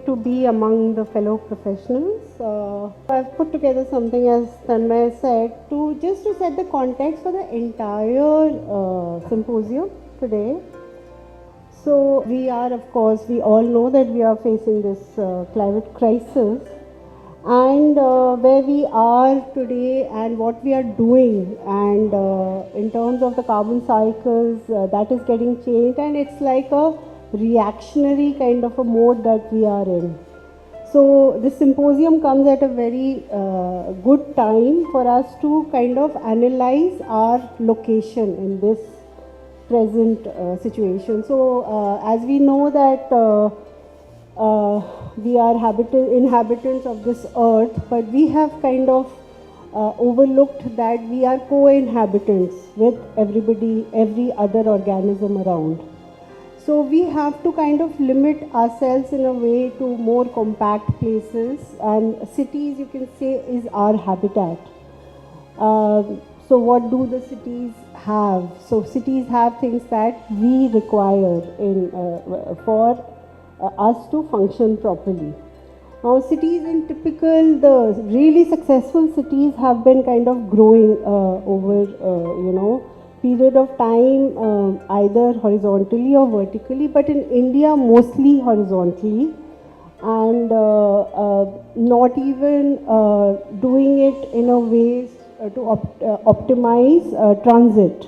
to be among the fellow professionals. I've put together something, as Tanmay said, to set the context for the entire symposium today. So we are, of course, we all know that we are facing this climate crisis, and where we are today and what we are doing, and in terms of the carbon cycles, that is getting changed, and it's like a reactionary kind of a mode that we are in. So this symposium comes at a very good time for us to kind of analyze our location in this present situation. So as we know that we are inhabitants of this earth, but we have kind of overlooked that we are co-inhabitants with every other organism around. So we have to kind of limit ourselves in a way to more compact places, and cities, you can say, is our habitat. So what do the cities have? So cities have things that we require for us to function properly. Now cities in typical, the really successful cities have been kind of growing over period of time, either horizontally or vertically, but in India mostly horizontally, and not even doing it in a way to optimize transit.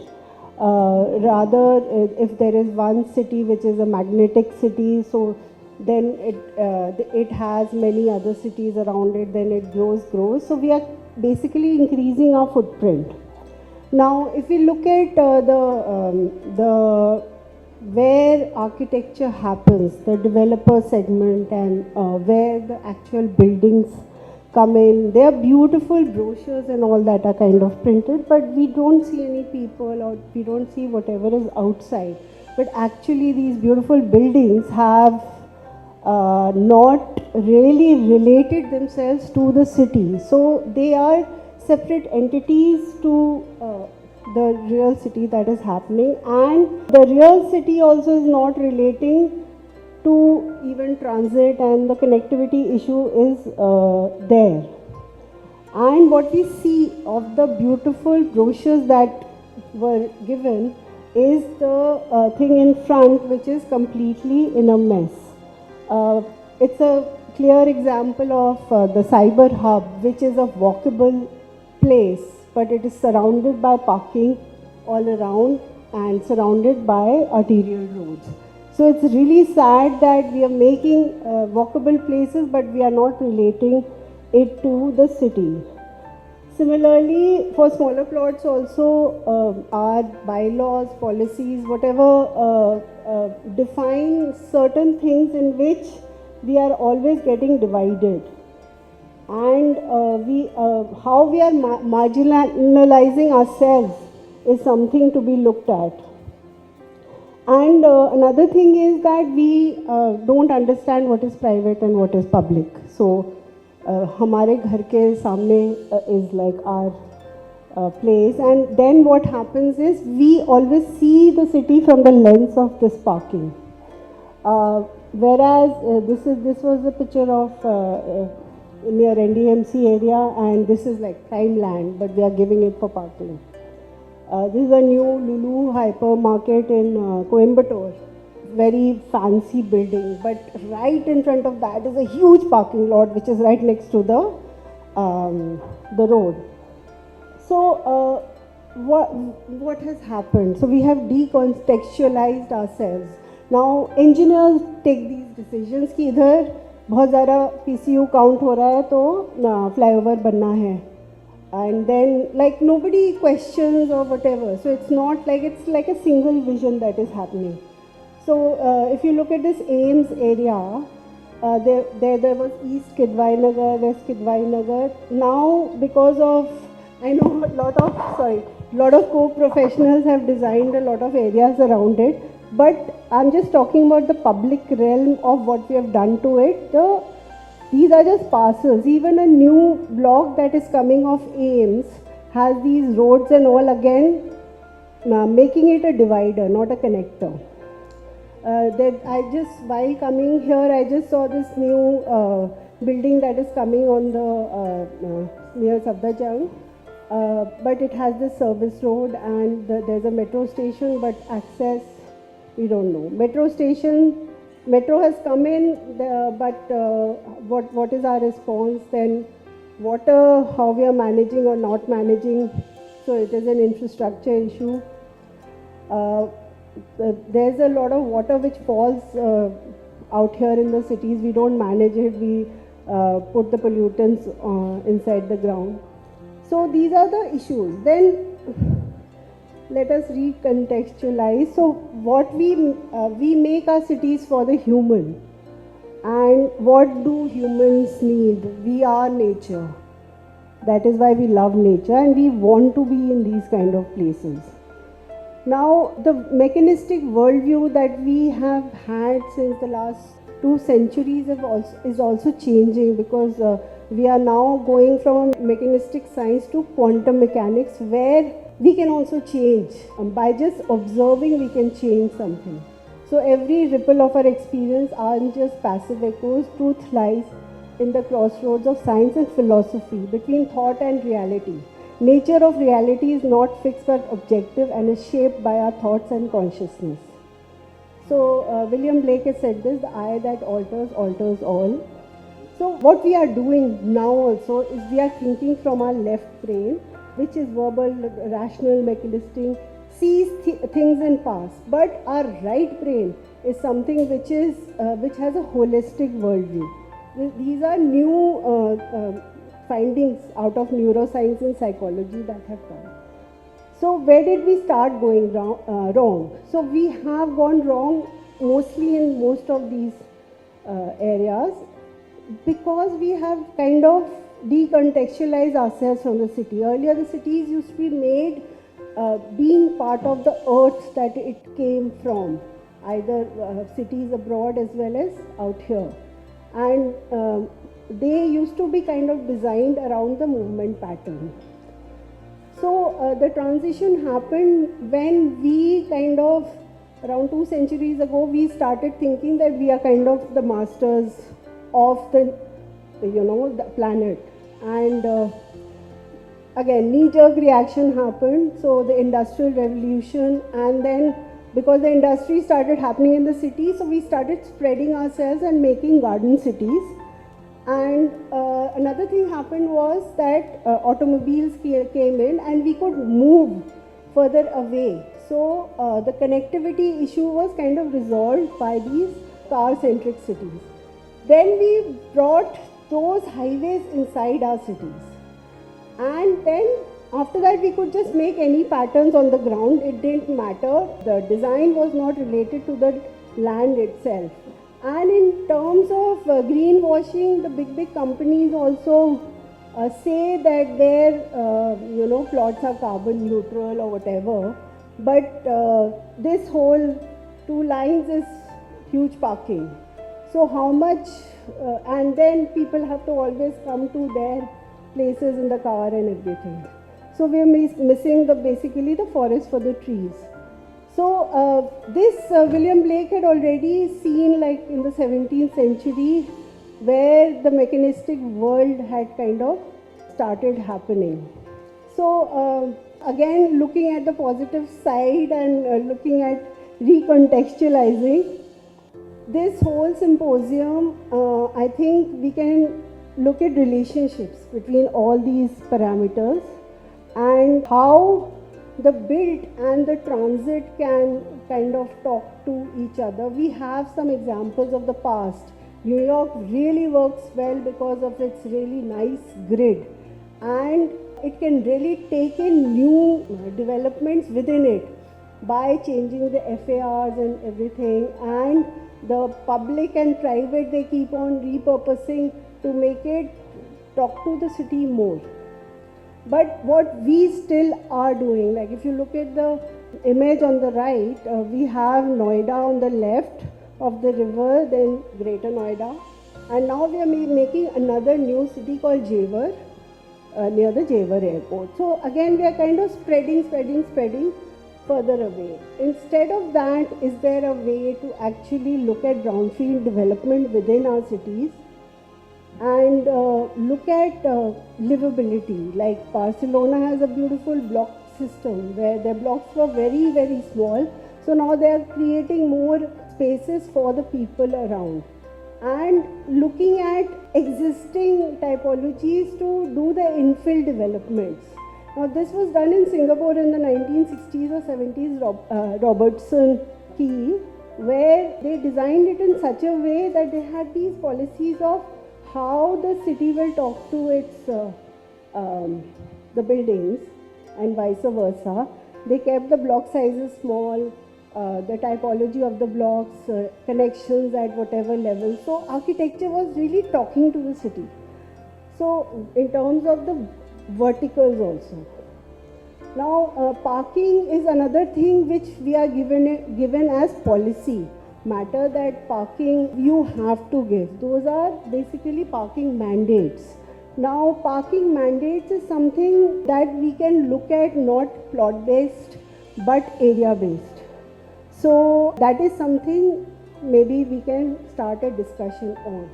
Rather, if there is one city which is a magnetic city, so then it has many other cities around it, then it grows. So we are basically increasing our footprint. Now, if we look at the where architecture happens, the developer segment, and where the actual buildings come in, there are beautiful brochures and all that are kind of printed, but we don't see any people, or we don't see whatever is outside. But actually these beautiful buildings have not really related themselves to the city. So they are separate entities to the real city that is happening, and the real city also is not relating to even transit, and the connectivity issue is there. And what we see of the beautiful brochures that were given is the thing in front, which is completely in a mess. It's a clear example of the cyber hub, which is a walkable place, but it is surrounded by parking all around and surrounded by arterial roads. So it's really sad that we are making walkable places, but we are not relating it to the city. Similarly, for smaller plots also, our bylaws, policies, whatever, define certain things in which we are always getting divided. And how we are marginalizing ourselves is something to be looked at. And another thing is that we don't understand what is private and what is public. So hamare ghar ke samne is like our place, and then what happens is we always see the city from the lens of this parking. Whereas this was a picture of near NDMC area, and this is like prime land, but we are giving it for parking. This is a new Lulu hypermarket in Coimbatore, very fancy building, but right in front of that is a huge parking lot which is right next to the road. So what has happened? So we have decontextualized ourselves. Now engineers take these decisions कि इधर बहुत ज़्यादा PCU count हो रहा है तो flyover बनना है, and then like nobody questions or whatever. So it's not like, it's like a single vision that is happening. So if you look at this Ames area, there was East Kidwai Nagar, West Kidwai Nagar. Now because of, I know a lot of co-professionals have designed a lot of areas around it, but I'm just talking about the public realm of what we have done to it. These are just parcels. Even a new block that is coming off Ames has these roads and all, again making it a divider, not a connector. That while coming here, I just saw this new building that is coming on the near Safdarjung. But it has this service road and there's a metro station, but access, we don't know. Metro has come in, but what is our response then? Water, how we are managing or not managing, so it is an infrastructure issue. There's a lot of water which falls out here in the cities. We don't manage it, we put the pollutants inside the ground. So these are the issues. Then let us recontextualize. So what we make our cities for the human, and what do humans need? We are nature. That is why we love nature and we want to be in these kind of places. Now the mechanistic worldview that we have had since the last 2 centuries is also changing, because we are now going from mechanistic science to quantum mechanics, where we can also change. By just observing, we can change something. So every ripple of our experience aren't just passive echoes. Truth lies in the crossroads of science and philosophy, between thought and reality. Nature of reality is not fixed but objective and is shaped by our thoughts and consciousness. So William Blake has said this: the eye that alters, alters all. So what we are doing now also is we are thinking from our left brain, which is verbal, rational, mechanistic, sees things in past. But our right brain is something which has a holistic worldview. These are new findings out of neuroscience and psychology that have come. So where did we start going wrong? So we have gone wrong mostly in most of these areas, because we have kind of decontextualized ourselves from the city. Earlier the cities used to be made being part of the earth that it came from, either cities abroad as well as out here. And they used to be kind of designed around the movement pattern. So the transition happened when we kind of, around 2 centuries ago, we started thinking that we are kind of the masters of the planet. And again, knee-jerk reaction happened. So the Industrial Revolution, and then because the industry started happening in the city, so we started spreading ourselves and making garden cities. And another thing happened was that automobiles came in and we could move further away. So the connectivity issue was kind of resolved by these car-centric cities. Then we brought those highways inside our cities. And then after that we could just make any patterns on the ground. It didn't matter. The design was not related to the land itself. And in terms of greenwashing, the big companies also say that their plots are carbon neutral or whatever. But this whole 2 lines is huge parking. So how much, and then people have to always come to their places in the car and everything. So we are missing basically the forest for the trees. So this William Blake had already seen, like in the 17th century, where the mechanistic world had kind of started happening. So again, looking at the positive side and looking at recontextualizing, this whole symposium, I think we can look at relationships between all these parameters and how the built and the transit can kind of talk to each other. We have some examples of the past. New York really works well because of its really nice grid, and it can really take in new developments within it by changing the FARs and everything, and the public and private, they keep on repurposing to make it talk to the city more. But what we still are doing, like if you look at the image on the right, we have Noida on the left of the river, then Greater Noida, and now we are making another new city called Jewar, near the Jewar airport. So again, we are kind of spreading. further away. Instead of that, is there a way to actually look at brownfield development within our cities and look at livability? Like Barcelona has a beautiful block system where their blocks were very, very small. So now they are creating more spaces for the people around and looking at existing typologies to do the infill developments. Now this was done in Singapore in the 1960s or 70s, Robertson Key, where they designed it in such a way that they had these policies of how the city will talk to its the buildings and vice versa. They kept the block sizes small, the typology of the blocks, connections at whatever level. So architecture was really talking to the city. So in terms of the verticals also. Now parking is another thing which we are given as policy matter, that parking you have to give. Those are basically parking mandates. Now parking mandates is something that we can look at, not plot based but area based. So that is something maybe we can start a discussion on.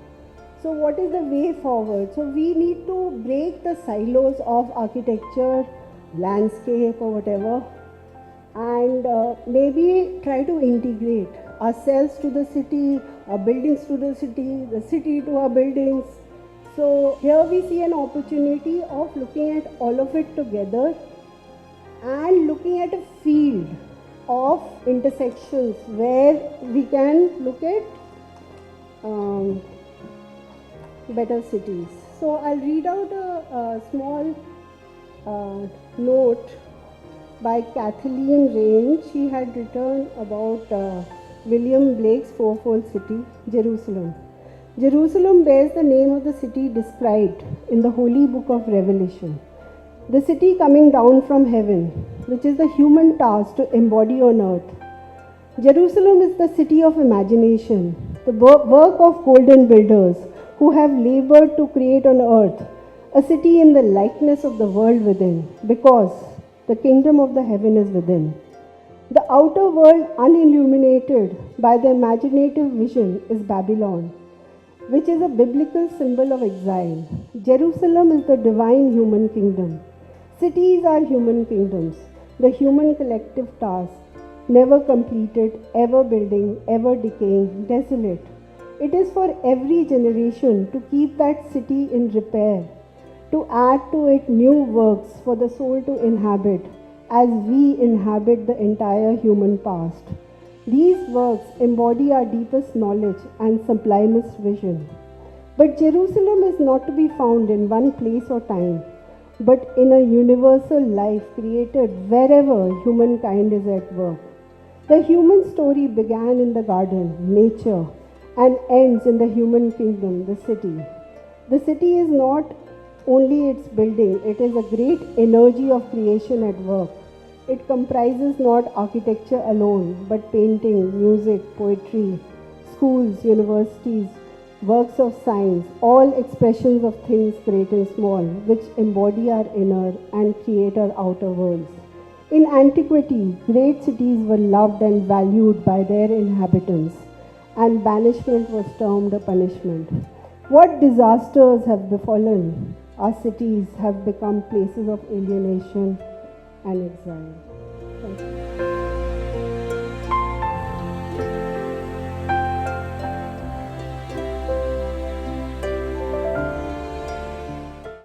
So what is the way forward? So we need to break the silos of architecture, landscape or whatever, and maybe try to integrate ourselves to the city, our buildings to the city to our buildings. So here we see an opportunity of looking at all of it together and looking at a field of intersections where we can look at better cities. So I'll read out a small note by Kathleen Rain. She had written about William Blake's fourfold city, Jerusalem. Jerusalem bears the name of the city described in the Holy Book of Revelation. The city coming down from heaven, which is the human task to embody on earth. Jerusalem is the city of imagination, the work of golden builders who have labored to create on earth a city in the likeness of the world within, because the kingdom of the heaven is within. The outer world, unilluminated by the imaginative vision, is Babylon, which is a biblical symbol of exile. Jerusalem is the divine human kingdom. Cities are human kingdoms, the human collective task, never completed, ever building, ever decaying, desolate. It is for every generation to keep that city in repair, to add to it new works for the soul to inhabit, as we inhabit the entire human past. These works embody our deepest knowledge and sublimest vision. But Jerusalem is not to be found in one place or time, but in a universal life created wherever humankind is at work. The human story began in the garden, nature, and ends in the human kingdom, the city. The city is not only its building, it is a great energy of creation at work. It comprises not architecture alone, but painting, music, poetry, schools, universities, works of science, all expressions of things great and small, which embody our inner and create our outer worlds. In antiquity, great cities were loved and valued by their inhabitants, and banishment was termed a punishment. What disasters have befallen? Our cities have become places of alienation and exile.